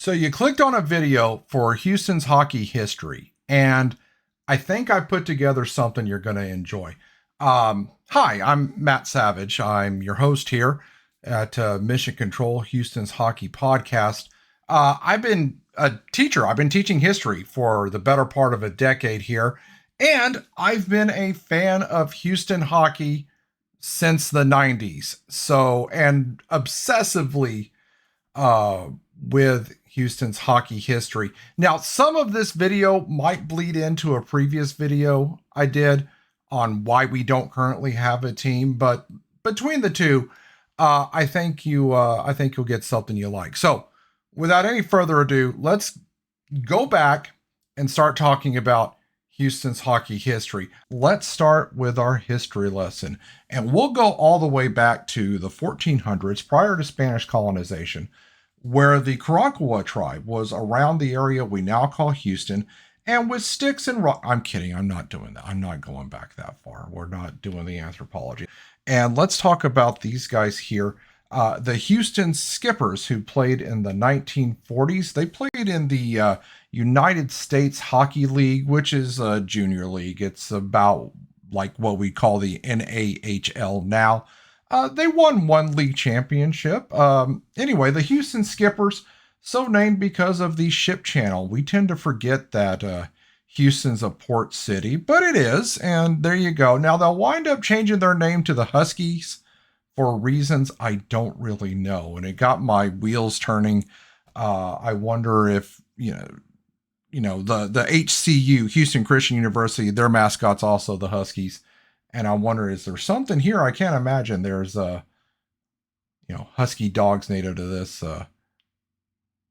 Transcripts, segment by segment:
So you clicked on a video for Houston's hockey history, and I think I put together something you're going to enjoy. Hi, I'm Matt Savage. I'm your host here at Mission Control, Houston's hockey podcast. I've been a teacher. I've been teaching history for the better part of a decade here, and I've been a fan of Houston hockey since the 90s. So, and obsessively uh, with Houston's hockey history. Now, some of this video might bleed into a previous video I did on why we don't currently have a team, but between the two, I think you'll get something you like. So, without any further ado, let's go back and start talking about Houston's hockey history. Let's start with our history lesson, and we'll go all the way back to the 1400s, prior to Spanish colonization, where the Karankawa tribe was around the area we now call Houston, and with sticks and rock. I'm kidding. I'm not doing that. I'm not going back that far. We're not doing the anthropology. And let's talk about these guys here. The Houston Skippers, who played in the 1940s, they played in the United States Hockey League, which is a junior league. It's about like what we call the NAHL now. They won one league championship. Anyway, the Houston Skippers, so named because of the ship channel. We tend to forget that Houston's a port city, but it is, and there you go. Now, they'll wind up changing their name to the Huskies for reasons I don't really know, and it got my wheels turning. I wonder if, the HCU, Houston Christian University, their mascot's also the Huskies. And I wonder, is there something here? I can't imagine there's husky dogs native to this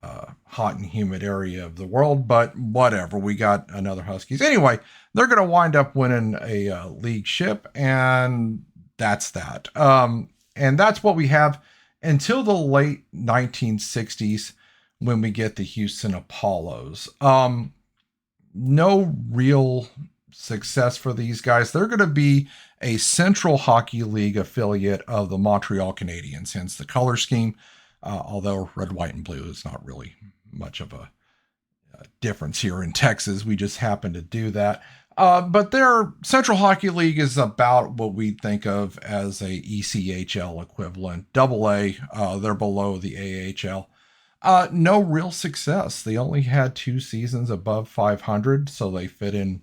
hot and humid area of the world, but whatever. We got another Huskies. Anyway, they're going to wind up winning a league ship, and that's that. And that's what we have until the late 1960s when we get the Houston Apollos. No real success for these guys. They're going to be a Central Hockey League affiliate of the Montreal Canadiens, hence the color scheme. Although red, white, and blue is not really much of a difference here in Texas. We just happen to do that. But their Central Hockey League is about what we think of as a ECHL equivalent. Double A, they're below the AHL. No real success. They only had 2 seasons above 500, so they fit in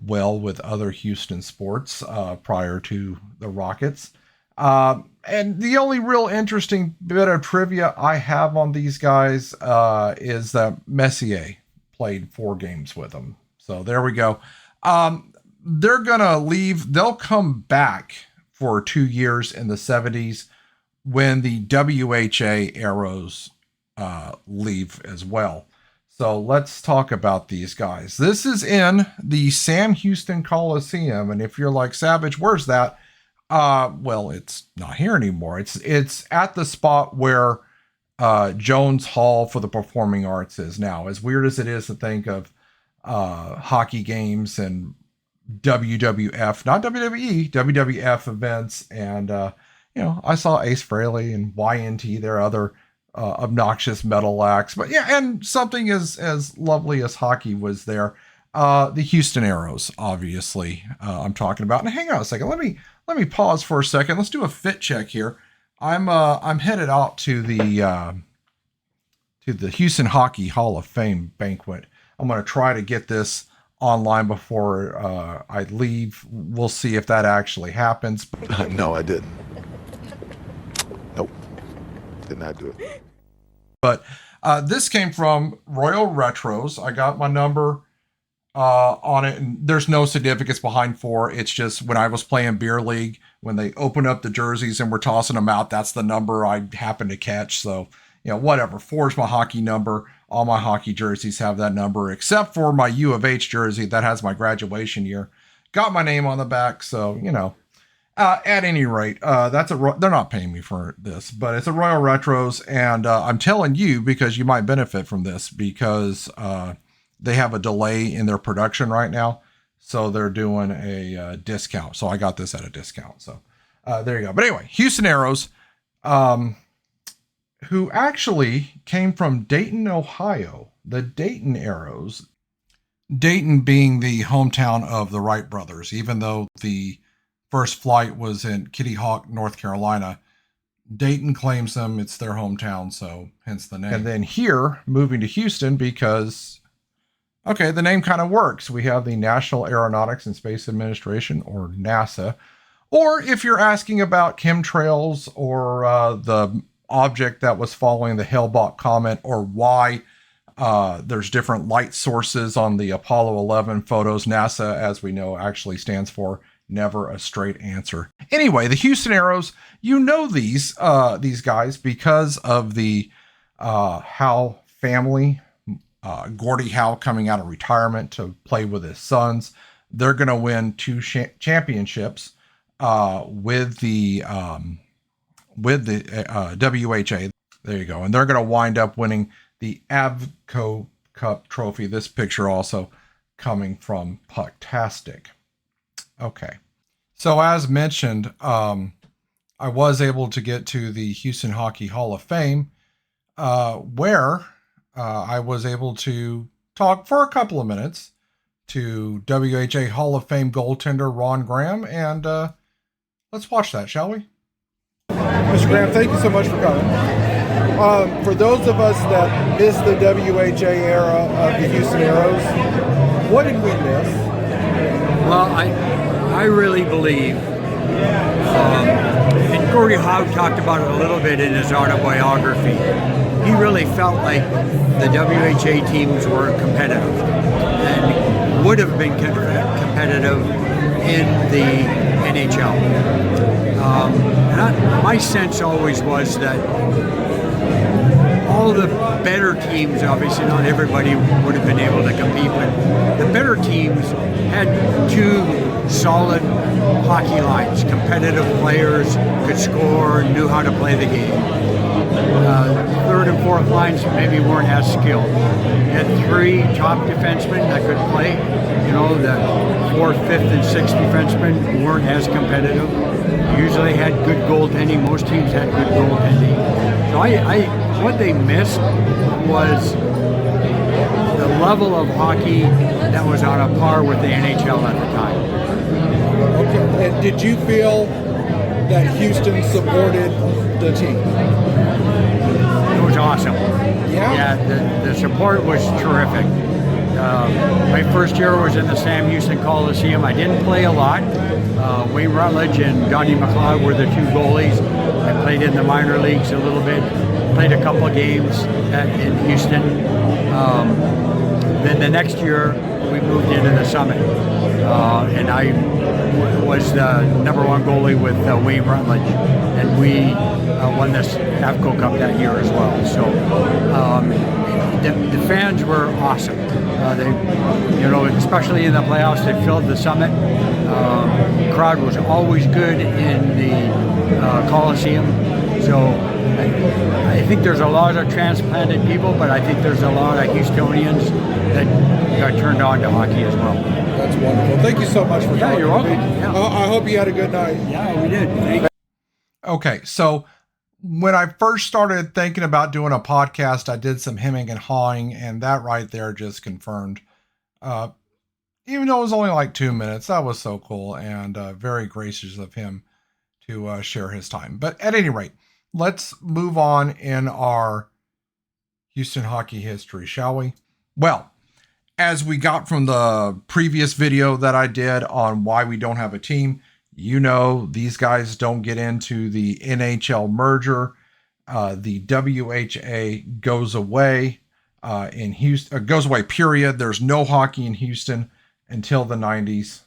well with other Houston sports prior to the Rockets. And the only real interesting bit of trivia I have on these guys is that Messier played 4 games with them. So there we go. They're going to leave. They'll come back for 2 years in the 70s when the WHA Aeros leave as well. So let's talk about these guys. This is in the Sam Houston Coliseum. And if you're like, Savage, where's that? Well, it's not here anymore. It's at the spot where Jones Hall for the Performing Arts is now. As weird as it is to think of hockey games and WWF, not WWE, WWF events. And, I saw Ace Frehley and YNT, their other obnoxious metal acts, but yeah, and something as lovely as hockey was there. The Houston Aeros, obviously, I'm talking about. And hang on a second, let me pause for a second. Let's do a fit check here. I'm headed out to the Houston Hockey Hall of Fame banquet. I'm going to try to get this online before I leave. We'll see if that actually happens. No, I didn't. Nope, did not do it. But this came from Royal Retros. I got my number on it, and there's no significance behind 4. It's just when I was playing beer league, when they open up the jerseys and we're tossing them out, that's the number I happened to catch. So, whatever. 4 is my hockey number. All my hockey jerseys have that number, except for my U of H jersey that has my graduation year. Got my name on the back, so, at any rate, they're not paying me for this, but it's a Royal Retros, and I'm telling you because you might benefit from this, because they have a delay in their production right now, so they're doing a discount. So I got this at a discount. So there you go. But anyway, Houston Aeros. who actually came from Dayton, Ohio, the Dayton Aeros. Dayton being the hometown of the Wright brothers, even though the first flight was in Kitty Hawk, North Carolina. Dayton claims them. It's their hometown, so hence the name. And then here, moving to Houston because, okay, the name kind of works. We have the National Aeronautics and Space Administration, or NASA. Or if you're asking about chemtrails or the object that was following the Hale-Bopp comet, or why there's different light sources on the Apollo 11 photos, NASA, as we know, actually stands for never a straight answer. Anyway, the Houston Aeros, you know these guys because of the Howe family. Gordie Howe coming out of retirement to play with his sons. They're going to win 2 championships with the WHA. There you go. And they're going to wind up winning the Avco Cup trophy. This picture also coming from Pucktastic. Okay. So as mentioned, I was able to get to the Houston Hockey Hall of Fame, where I was able to talk for a couple of minutes to WHA Hall of Fame goaltender Ron Graham, and let's watch that, shall we? Mr. Graham, thank you so much for coming. For those of us that missed the WHA era of the Houston Aeros, what did we miss? Well, I really believe, and Gordie Howe talked about it a little bit in his autobiography, he really felt like the WHA teams were competitive and would have been competitive in the NHL. My sense always was that all the better teams, obviously not everybody would have been able to compete, but the better teams had 2 solid hockey lines. Competitive players could score, knew how to play the game. Third and fourth lines maybe weren't as skilled. You had 3 top defensemen that could play. You know, the 4th, 5th, and 6th defensemen weren't as competitive. Usually had good goaltending. Most teams had good goaltending. So what they missed was the level of hockey that was on a par with the NHL at the time. Okay. And did you feel that Houston supported the team? It was awesome. Yeah? Yeah, the support was terrific. My first year was in the Sam Houston Coliseum. I didn't play a lot. Wayne Rutledge and Donnie McLeod were the 2 goalies. I played in the minor leagues a little bit. Played a couple of games in Houston. Then the next year, we moved into the Summit. And I was the #1 goalie with Wayne Rutledge. And we won this Avco Cup that year as well. So the fans were awesome. They, especially in the playoffs, they filled the Summit. Crowd was always good in the Coliseum. So I think there's a lot of transplanted people, but I think there's a lot of Houstonians that got turned on to hockey as well. That's wonderful. Thank you so much for Yeah, coming. you're welcome. Yeah. I hope you had a good night. Yeah, we did. Thank you. Okay, so when I first started thinking about doing a podcast, I did some hemming and hawing, and that right there just confirmed. Even though it was only like 2 minutes, that was so cool and very gracious of him to share his time. But at any rate, let's move on in our Houston hockey history, shall we? Well, as we got from the previous video that I did on why we don't have a team, you know, these guys don't get into the NHL merger. The WHA goes away in Houston, goes away, period. There's no hockey in Houston until the 90s.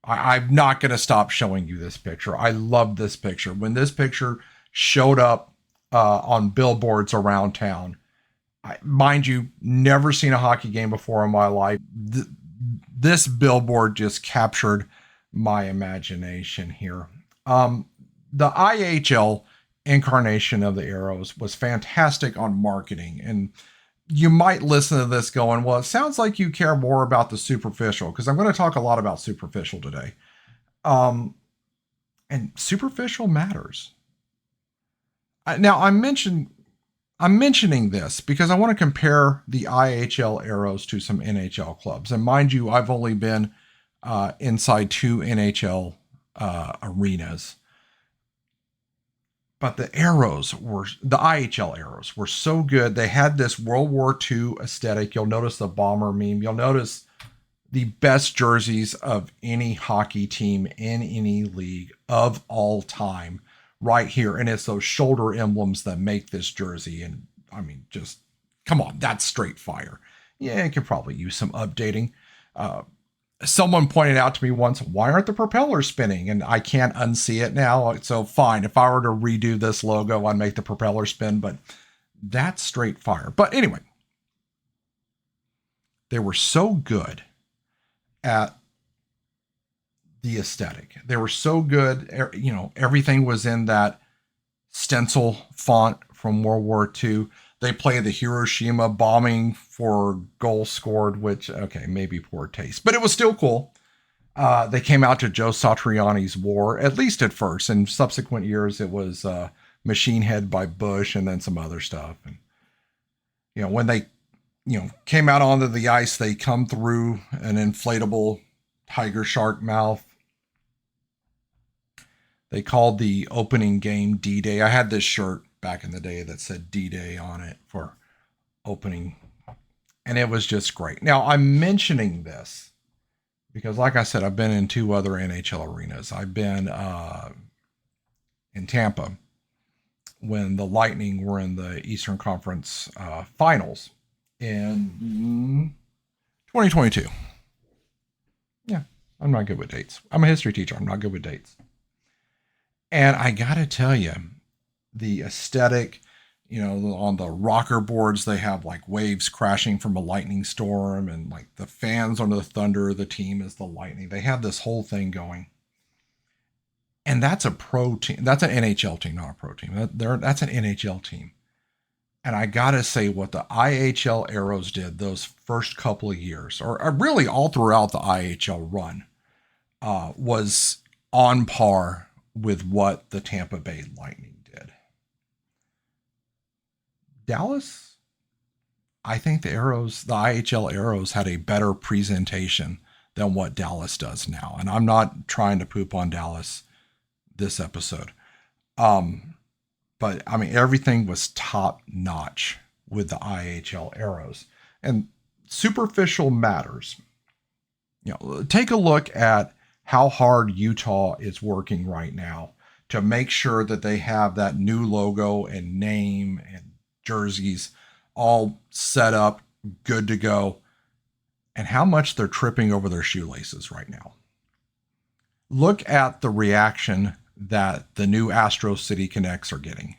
I'm not going to stop showing you this picture. I love this picture. When this picture showed up on billboards around town, mind you, never seen a hockey game before in my life. This billboard just captured my imagination here. The IHL incarnation of the Aeros was fantastic on marketing, and you might listen to this going, well, it sounds like you care more about the superficial, because I'm going to talk a lot about superficial today. And superficial matters. Now I'm mentioning this because I want to compare the IHL Aeros to some NHL clubs. And mind you, I've only been inside 2 NHL arenas. But the IHL Aeros were so good. They had this World War II aesthetic. You'll notice the bomber meme. You'll notice the best jerseys of any hockey team in any league of all time right here. And it's those shoulder emblems that make this jersey. And I mean, just come on, that's straight fire. Yeah, it could probably use some updating. Someone pointed out to me once, why aren't the propellers spinning? And I can't unsee it now. So fine, if I were to redo this logo, I'd make the propeller spin, but that's straight fire. But anyway, they were so good at the aesthetic. They were so good. You know, everything was in that stencil font from World War II. They play the Hiroshima bombing for goals scored, which, okay, maybe poor taste, but it was still cool. They came out to Joe Satriani's War, at least at first. In subsequent years, it was Machine Head by Bush and then some other stuff. And, you know, when they, you know, came out onto the ice, they come through an inflatable tiger shark mouth. They called the opening game D-Day. I had this shirt back in the day that said D-Day on it for opening. And it was just great. Now, I'm mentioning this because, like I said, I've been in 2 other NHL arenas. I've been in Tampa when the Lightning were in the Eastern Conference Finals in 2022. Yeah, I'm not good with dates. I'm a history teacher. I'm not good with dates. And I got to tell you, the aesthetic, you know, on the rocker boards, they have like waves crashing from a lightning storm, and like the fans on the Thunder, the team is the Lightning. They have this whole thing going. And that's a pro team. That's an NHL team, not a pro team. That's an NHL team. And I got to say, what the IHL Aeros did those first couple of years, or really all throughout the IHL run, was on par with what the Tampa Bay Lightning did. Dallas, I think the IHL Aeros had a better presentation than what Dallas does now. And I'm not trying to poop on Dallas this episode. But I mean, everything was top notch with the IHL Aeros. And superficial matters. You know, take a look at how hard Utah is working right now to make sure that they have that new logo and name and jerseys all set up, good to go, and how much they're tripping over their shoelaces right now. Look at the reaction that the new Astro City Connects are getting.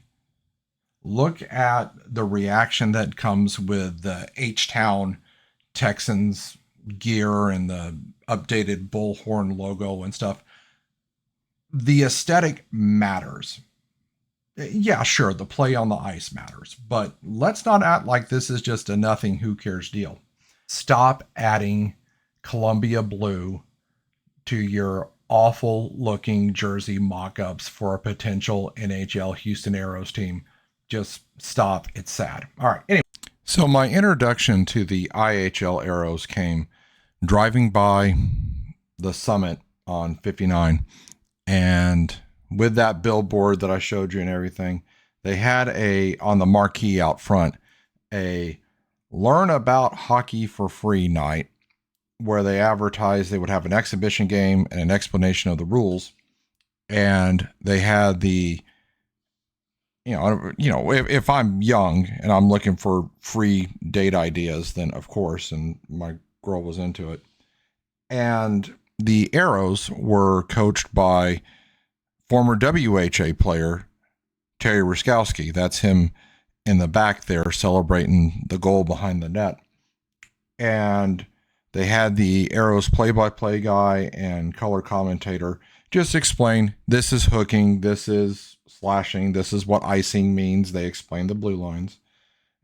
Look at the reaction that comes with the H-Town Texans gear and the updated bullhorn logo and stuff. The aesthetic matters. Yeah, sure, the play on the ice matters, but let's not act like this is just a nothing, who cares deal. Stop adding Columbia blue to your awful looking jersey mock-ups for a potential NHL Houston Aeros team. Just stop. It's sad. All right. Anyway. So my introduction to the IHL Aeros came driving by the summit on 59, and with that billboard that I showed you and everything, they had on the marquee out front, a learn about hockey for free night, where they advertised they would have an exhibition game and an explanation of the rules. And they had if I'm young and I'm looking for free date ideas, then of course, and my girl was into it. And the Aeros were coached by former WHA player Terry Ruskowski. That's him in the back there celebrating the goal behind the net. And they had the Aeros play-by-play guy and color commentator just explain, this is hooking, this is slashing, this is what icing means. They explained the blue lines.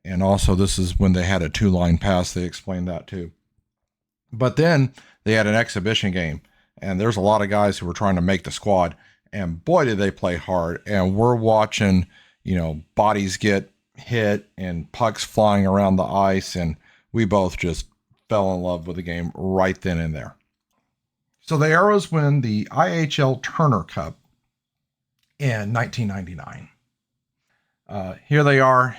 And also, this is when they had a 2-line pass, they explained that too. But then they had an exhibition game, and there's a lot of guys who were trying to make the squad, and boy, did they play hard. And we're watching, bodies get hit and pucks flying around the ice, and we both just fell in love with the game right then and there. So the Aeros win the IHL Turner Cup in 1999. Here they are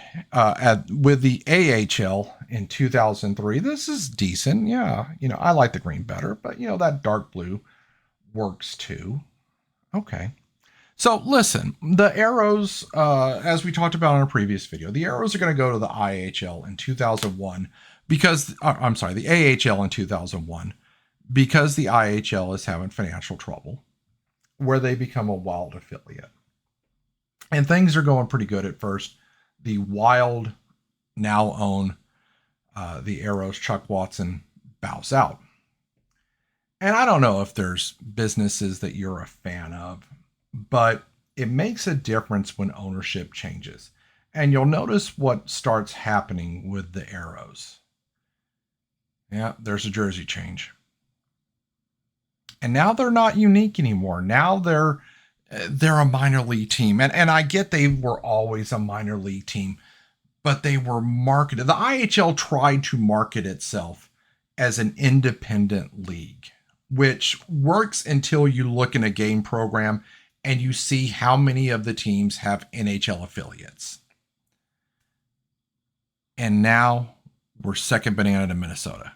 with the AHL in 2003. This is decent. Yeah, I like the green better, but that dark blue works too. Okay. So listen, the Aeros, as we talked about in a previous video, the Aeros are going to go to the IHL in 2001 because, the AHL in 2001 because the IHL is having financial trouble, where they become a Wild affiliate. And things are going pretty good at first. The Wild now own the Aeros. Chuck Watson bows out. And I don't know if there's businesses that you're a fan of, but it makes a difference when ownership changes. And you'll notice what starts happening with the Aeros. Yeah, there's a jersey change. And now they're not unique anymore. Now they're a minor league team. And I get they were always a minor league team, but they were marketed. The IHL tried to market itself as an independent league, which works until you look in a game program and you see how many of the teams have NHL affiliates. And now we're second banana to Minnesota.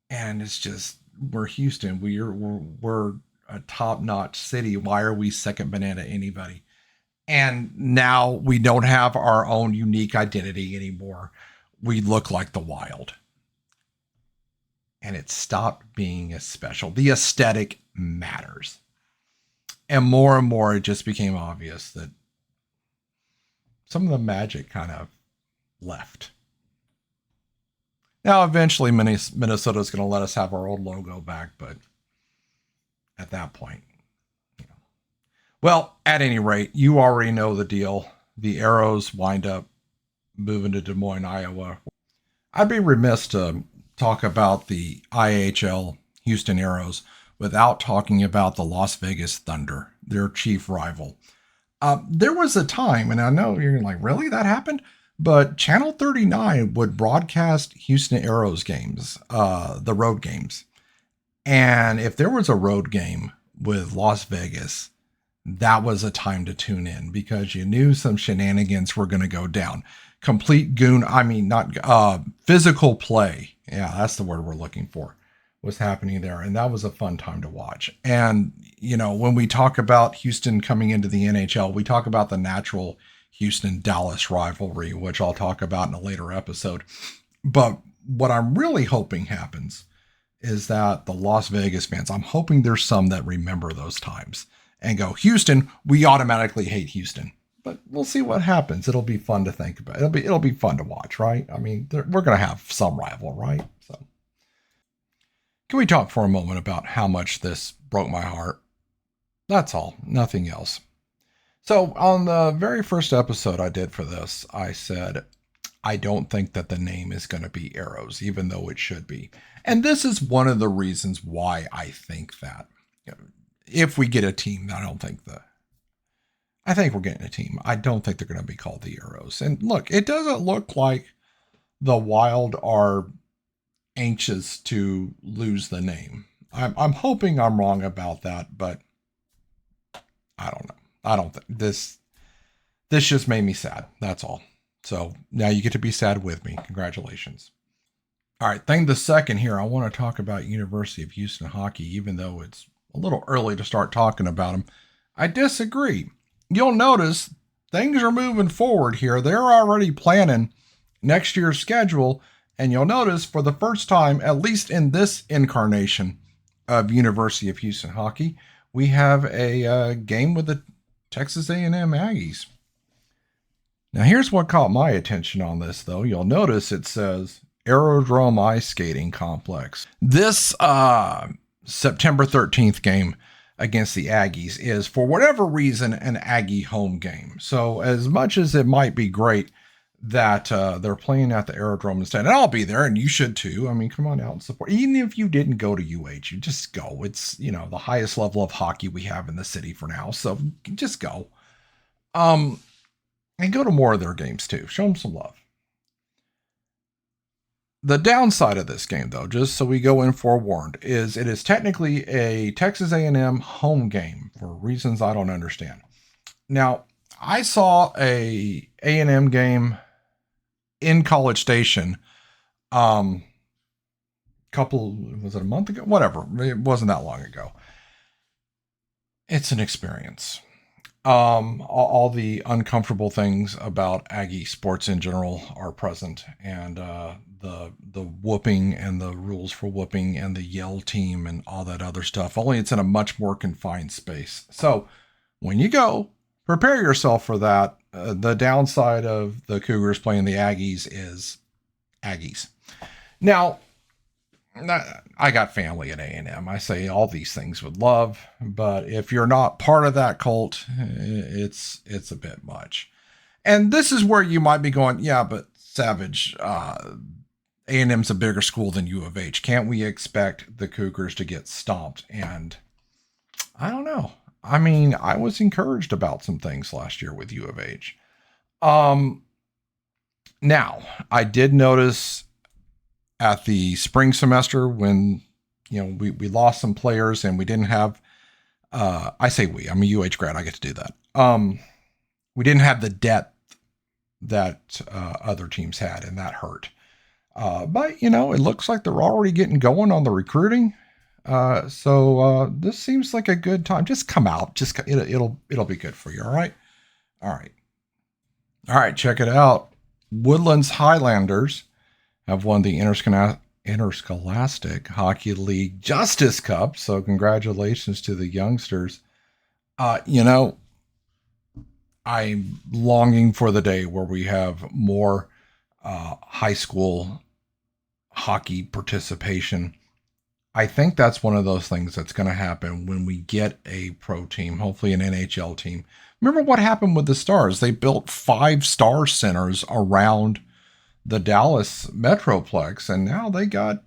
And it's just, we're Houston. We're a top-notch city. Why are we second banana to anybody? And now we don't have our own unique identity anymore. We look like the Wild. And it stopped being as special. The aesthetic matters. And more, it just became obvious that some of the magic kind of left. Now, eventually, Minnesota is going to let us have our old logo back, but at that point, Well, at any rate, you already know the deal. The Aeros wind up moving to Des Moines, Iowa. I'd be remiss to talk about the IHL Houston Aeros without talking about the Las Vegas Thunder, their chief rival. There was a time, and I know you're like, really? That happened? But Channel 39 would broadcast Houston Aeros games, the road games. And if there was a road game with Las Vegas, that was a time to tune in because you knew some shenanigans were going to go down. Physical play. Yeah, that's the word we're looking for, was happening there. And that was a fun time to watch. And, when we talk about Houston coming into the NHL, we talk about the natural Houston-Dallas rivalry, which I'll talk about in a later episode. But what I'm really hoping happens is that the Las Vegas fans, I'm hoping there's some that remember those times and go, Houston, we automatically hate Houston. But we'll see what happens. It'll be fun to think about. It'll be fun to watch, right? I mean, we're going to have some rival, right? So, can we talk for a moment about how much this broke my heart? That's all. Nothing else. So on the very first episode I did for this, I said, I don't think that the name is going to be Aeros, even though it should be. And this is one of the reasons why I think that. If we get a team, I think we're getting a team. I don't think they're going to be called the Aeros. And look, it doesn't look like the Wild are anxious to lose the name. I'm hoping I'm wrong about that, but I don't know. I don't think this just made me sad. That's all. So now you get to be sad with me. Congratulations. All right. Thing the second here, I want to talk about University of Houston hockey, even though it's a little early to start talking about them. I disagree. You'll notice things are moving forward here. They're already planning next year's schedule. And you'll notice for the first time, at least in this incarnation of University of Houston hockey, we have a game with the Texas A&M Aggies. Now, here's what caught my attention on this, though. You'll notice it says Aerodrome Ice Skating Complex. This September 13th game against the Aggies is, for whatever reason, an Aggie home game. So as much as it might be great that they're playing at the Aerodrome instead, and I'll be there, and you should too. I mean, come on out and support. Even if you didn't go to UH, you just go. It's, the highest level of hockey we have in the city for now. So just go. And go to more of their games too. Show them some love. The downside of this game, though, just so we go in forewarned, is it is technically a Texas A&M home game for reasons I don't understand. Now, I saw a A&M game in College Station was it a month ago? Whatever. It wasn't that long ago. It's an experience. All the uncomfortable things about Aggie sports in general are present, and the whooping and the rules for whooping and the yell team and all that other stuff. Only it's in a much more confined space. So when you go, prepare yourself for that. The downside of the Cougars playing the Aggies is Aggies. Now, I got family at A&M. I say all these things with love, but if you're not part of that cult, it's a bit much. And this is where you might be going, yeah, but Savage, A&M's a bigger school than U of H. Can't we expect the Cougars to get stomped? And I don't know. I mean, I was encouraged about some things last year with U of H. Now, I did notice at the spring semester when, we lost some players and we didn't have, I say we, I'm a UH grad, I get to do that. We didn't have the depth that other teams had, and that hurt. But, it looks like they're already getting going on the recruiting. So this seems like a good time. Just come out. It'll be good for you. All right. All right. Check it out. Woodlands Highlanders have won the Interscholastic Hockey League Justice Cup. So congratulations to the youngsters. I'm longing for the day where we have more high school hockey participation. I think that's one of those things that's going to happen when we get a pro team, hopefully an NHL team. Remember what happened with the Stars? They built 5 star centers around the Dallas Metroplex, and now they got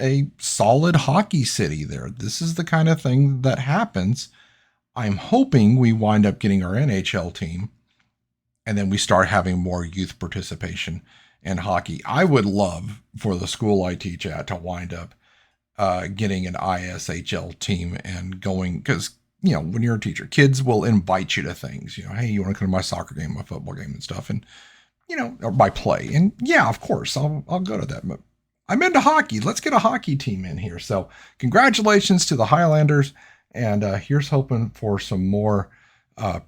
a solid hockey city there. This is the kind of thing that happens. I'm hoping we wind up getting our NHL team, and then we start having more youth participation in hockey. I would love for the school I teach at to wind up getting an ISHL team and going, because, when you're a teacher, kids will invite you to things, hey, you want to come to my soccer game, my football game and stuff. And, or my play. And yeah, of course, I'll go to that. But I'm into hockey. Let's get a hockey team in here. So congratulations to the Highlanders. And here's hoping for some more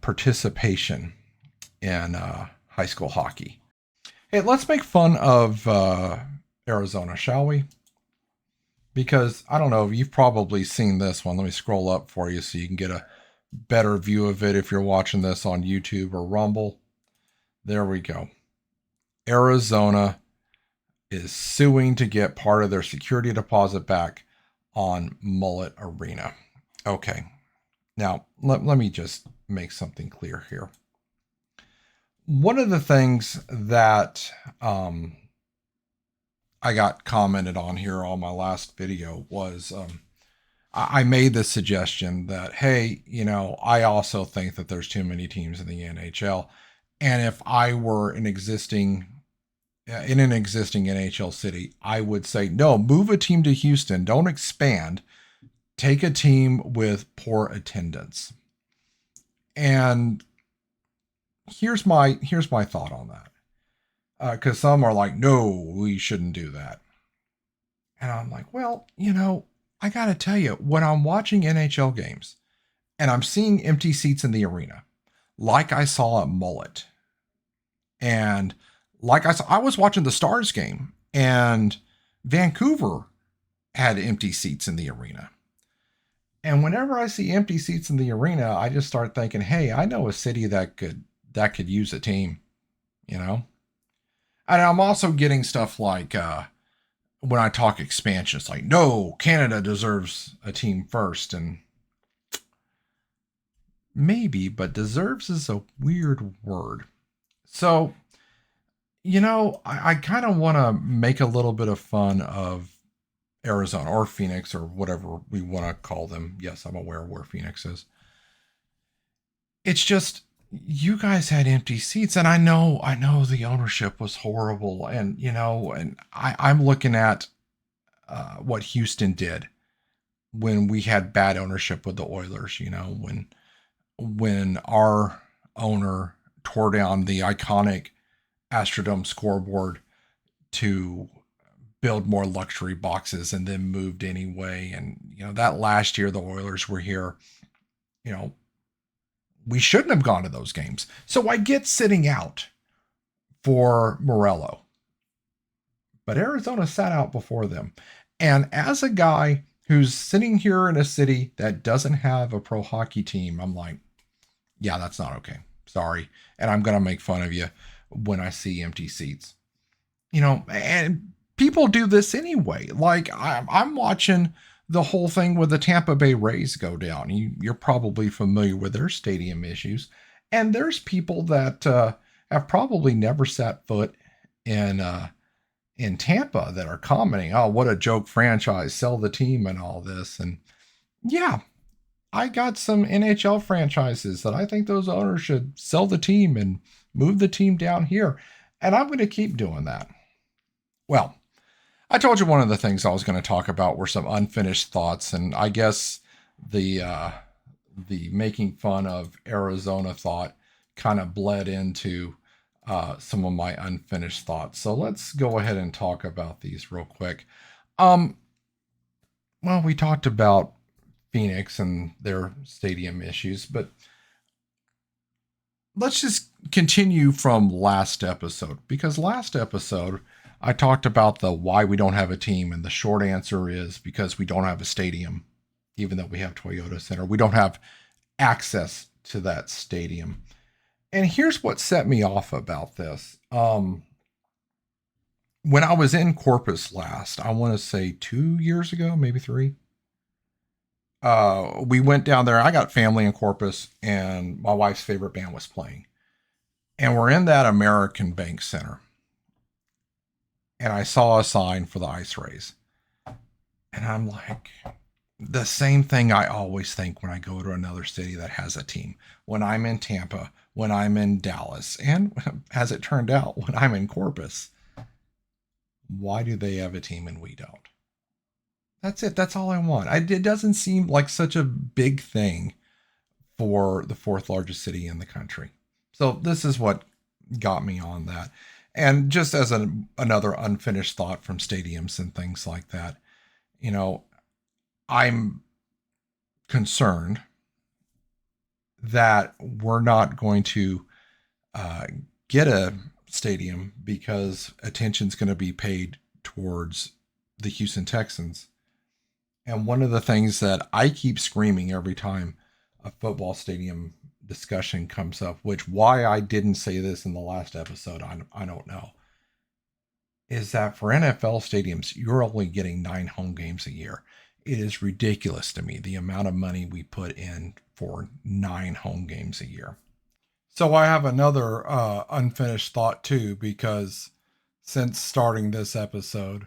participation in high school hockey. Hey, let's make fun of Arizona, shall we? Because I don't know, you've probably seen this one. Let me scroll up for you so you can get a better view of it if you're watching this on YouTube or Rumble. There we go. Arizona is suing to get part of their security deposit back on Mullet Arena. Okay. Now, let me just make something clear here. One of the things that I got commented on here on my last video was I made the suggestion that, hey, I also think that there's too many teams in the NHL. And if I were in an existing NHL city, I would say, no, move a team to Houston. Don't expand. Take a team with poor attendance. And here's my thought on that. Because some are like, no, we shouldn't do that. And I'm like, well, I got to tell you, when I'm watching NHL games and I'm seeing empty seats in the arena, like I saw at Mullet, and like I was watching the Stars game, and Vancouver had empty seats in the arena. And whenever I see empty seats in the arena, I just start thinking, hey, I know a city that could use a team, And I'm also getting stuff like when I talk expansion, it's like, no, Canada deserves a team first. And maybe, but deserves is a weird word. So, I kind of want to make a little bit of fun of Arizona or Phoenix or whatever we want to call them. Yes, I'm aware of where Phoenix is. It's just, you guys had empty seats, and I know the ownership was horrible, and and I'm looking at what Houston did when we had bad ownership with the Oilers. When our owner tore down the iconic Astrodome scoreboard to build more luxury boxes and then moved anyway. And that last year the Oilers were here, you know, we shouldn't have gone to those games. So I get sitting out for Morello, but Arizona sat out before them. And as a guy who's sitting here in a city that doesn't have a pro hockey team, I'm like, yeah, that's not okay. Sorry. And I'm going to make fun of you when I see empty seats. And people do this anyway. Like I'm watching the whole thing with the Tampa Bay Rays go down. You're probably familiar with their stadium issues. And there's people that have probably never set foot in Tampa that are commenting, "Oh, what a joke franchise! Sell the team and all this." And yeah, I got some NHL franchises that I think those owners should sell the team and move the team down here, and I'm going to keep doing that. Well, I told you one of the things I was going to talk about were some unfinished thoughts, and I guess the making fun of Arizona thought kind of bled into some of my unfinished thoughts. So let's go ahead and talk about these real quick. Well, we talked about Phoenix and their stadium issues, but let's just continue from last episode, because last episode I talked about the why we don't have a team, and the short answer is because we don't have a stadium. Even though we have Toyota Center, we don't have access to that stadium. And here's what set me off about this. When I was in Corpus last, I want to say 2 years ago, maybe 3, we went down there. I got family in Corpus, and my wife's favorite band was playing. And we're in that American Bank Center. And I saw a sign for the Ice Rays. And I'm like, the same thing I always think when I go to another city that has a team. When I'm in Tampa, when I'm in Dallas, and as it turned out, when I'm in Corpus, why do they have a team and we don't? That's it. That's all I want. It doesn't seem like such a big thing for the fourth largest city in the country. So this is what got me on that. And just as another unfinished thought from stadiums and things like that, I'm concerned that we're not going to get a stadium because attention's going to be paid towards the Houston Texans. And one of the things that I keep screaming every time a football stadium discussion comes up, which why I didn't say this in the last episode, I don't know, is that for NFL stadiums, you're only getting 9 home games a year. It is ridiculous to me, the amount of money we put in for 9 home games a year. So I have another unfinished thought too, because since starting this episode,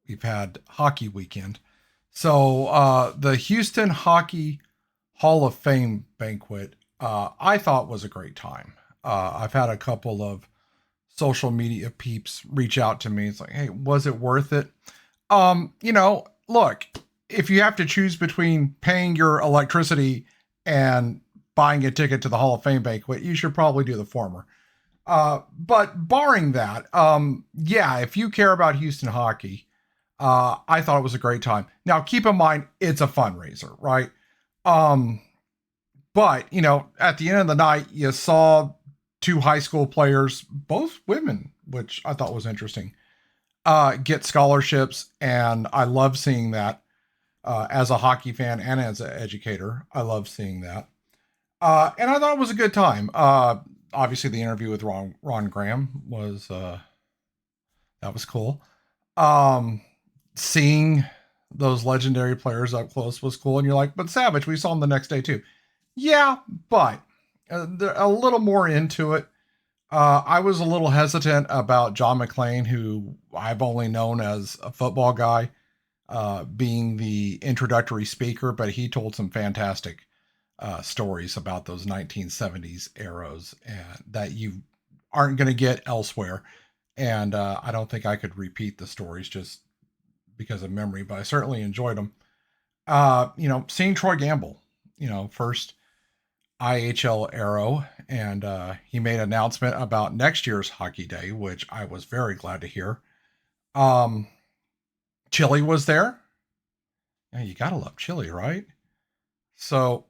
we've had hockey weekend. So the Houston Hockey Hall of Fame banquet, I thought was a great time. I've had a couple of social media peeps reach out to me. It's like, hey, was it worth it? Look, if you have to choose between paying your electricity and buying a ticket to the Hall of Fame banquet, you should probably do the former. But barring that, yeah, if you care about Houston hockey, I thought it was a great time. Now, keep in mind, it's a fundraiser, right? But, at the end of the night, you saw 2 high school players, both women, which I thought was interesting, get scholarships. And I love seeing that as a hockey fan and as an educator. I love seeing that. And I thought it was a good time. Obviously, the interview with Ron Graham was, that was cool. Seeing those legendary players up close was cool. And you're like, but Savage, we saw him the next day too. Yeah, but they're a little more into it. I was a little hesitant about John McClain, who I've only known as a football guy, being the introductory speaker, but he told some fantastic stories about those 1970s Aeros and that you aren't going to get elsewhere. And I don't think I could repeat the stories just because of memory, but I certainly enjoyed them. Seeing Troy Gamble, first IHL Aero, and he made an announcement about next year's Hockey Day, which I was very glad to hear. Chili was there. Yeah, you gotta love chili, right? So,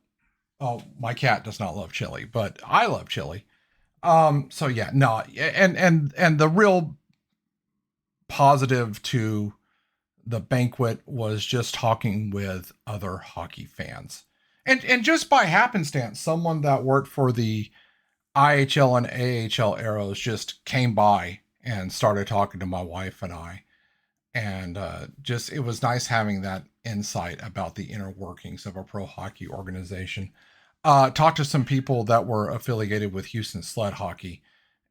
oh, my cat does not love chili, but I love chili. So yeah, no, and the real positive to the banquet was just talking with other hockey fans. And just by happenstance, someone that worked for the IHL and AHL Aeros just came by and started talking to my wife and I. And just it was nice having that insight about the inner workings of a pro hockey organization. Talked to some people that were affiliated with Houston Sled Hockey,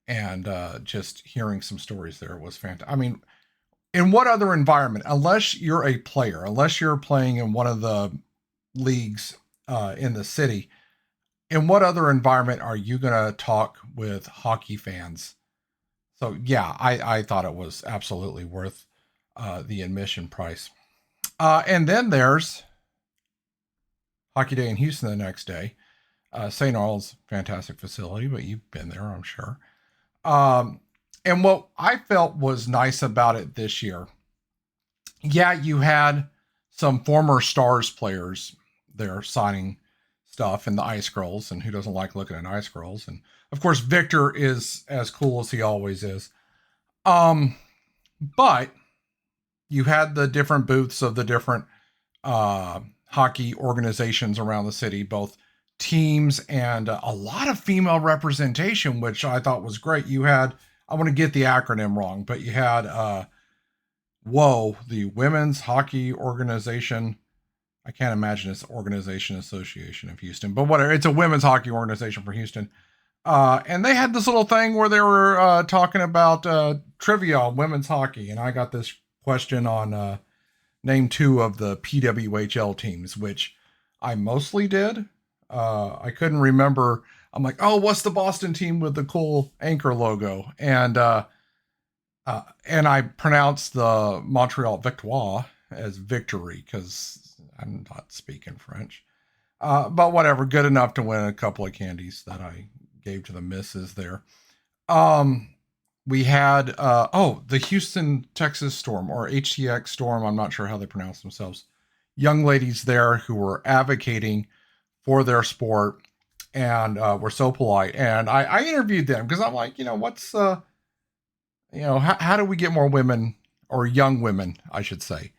and just hearing some stories there was fantastic. I mean, in what other environment, unless you're a player, unless you're playing in one of the leagues in the city, in what other environment are you going to talk with hockey fans? So yeah, I thought it was absolutely worth the admission price. And then there's Hockey Day in Houston the next day. St. Arnold's fantastic facility, but you've been there, I'm sure. And what I felt was nice about it this year, yeah, you had some former Stars players there signing stuff in the Ice Girls, and who doesn't like looking at Ice Girls? And of course, Victor is as cool as he always is. But you had the different booths of the different hockey organizations around the city, both teams and a lot of female representation, which I thought was great. You had, I want to get the acronym wrong, but you had the Women's Hockey Organization. I can't imagine it's Organization Association of Houston, but whatever. It's a women's hockey organization for Houston. And they had this little thing where they were talking about trivia on women's hockey. And I got this question on name 2 of the PWHL teams, which I mostly did. I couldn't remember. I'm like, oh, what's the Boston team with the cool anchor logo? And I pronounced the Montreal Victoire as victory because I'm not speaking French. But whatever, good enough to win a couple of candies that I gave to the missus there. We had, the Houston, Texas Storm, or HTX Storm. I'm not sure how they pronounce themselves. Young ladies there who were advocating for their sport and were so polite. And I interviewed them because I'm like, how do we get more women, or young women, I should say,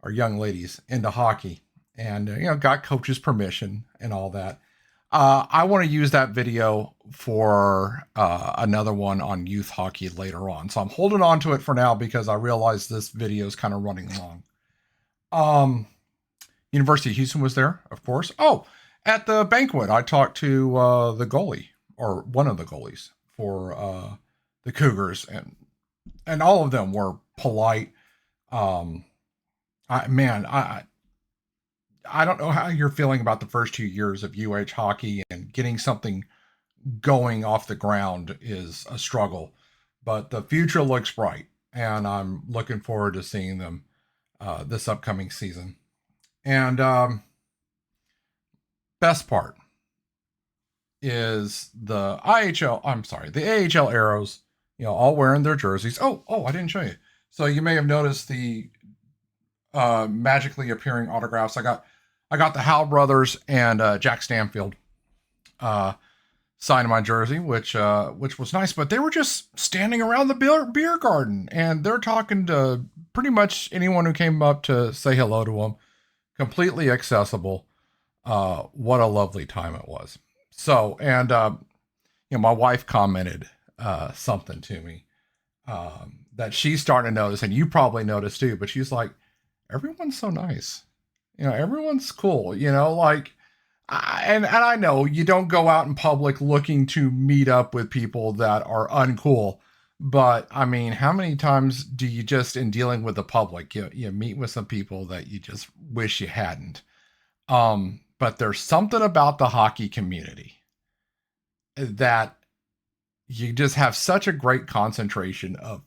or young ladies into hockey? And, got coach's permission and all that. I want to use that video for another one on youth hockey later on. So I'm holding on to it for now because I realize this video is kind of running long. University of Houston was there, of course. Oh, at the banquet, I talked to the goalie, or one of the goalies for the Cougars, and all of them were polite. I don't know how you're feeling about the first 2 years of UH hockey, and getting something going off the ground is a struggle, but the future looks bright, and I'm looking forward to seeing them this upcoming season. And best part is the AHL Aeros, all wearing their jerseys. Oh, I didn't show you. So you may have noticed the magically appearing autographs. I got the Howell brothers and Jack Stanfield signing my jersey, which was nice. But they were just standing around the beer garden, and they're talking to pretty much anyone who came up to say hello to them. Completely accessible. What a lovely time it was. So, and my wife commented something to me that she's starting to notice, and you probably noticed too. But she's like, everyone's so nice. Everyone's cool, and I know you don't go out in public looking to meet up with people that are uncool, but I mean, how many times do you just, in dealing with the public, you meet with some people that you just wish you hadn't? but there's something about the hockey community that you just have such a great concentration of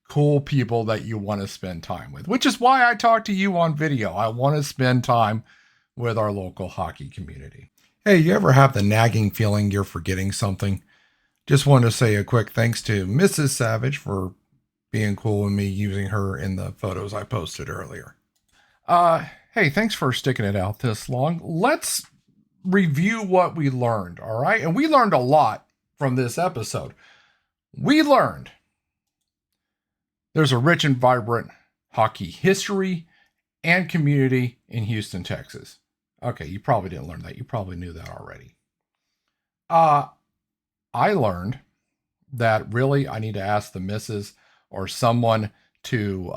cool people that you want to spend time with, which is why I talk to you on video. I want to spend time with our local hockey community. Hey, you ever have the nagging feeling you're forgetting something? Just wanted to say a quick thanks to Mrs. Savage for being cool with me using her in the photos I posted earlier. Hey, thanks for sticking it out this long. Let's review what we learned, all right? And we learned a lot from this episode. We learned there's a rich and vibrant hockey history and community in Houston, Texas. Okay, you probably didn't learn that. You probably knew that already. I learned that really I need to ask the missus or someone to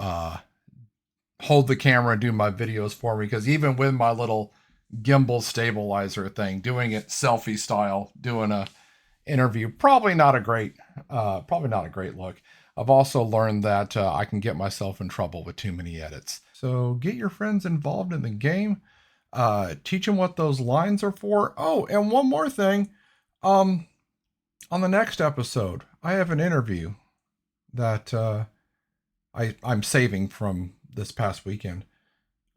hold the camera and do my videos for me, because even with my little gimbal stabilizer thing, doing it selfie style, doing a interview, probably not a great look. I've also learned that I can get myself in trouble with too many edits. So get your friends involved in the game. Teach them what those lines are for. Oh, and one more thing. On the next episode, I have an interview that I'm saving from this past weekend.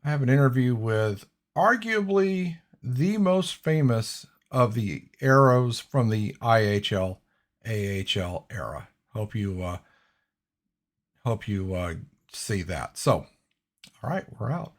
I have an interview with arguably the most famous of the Aeros from the IHL, AHL era. Hope you see that. So, all right, we're out.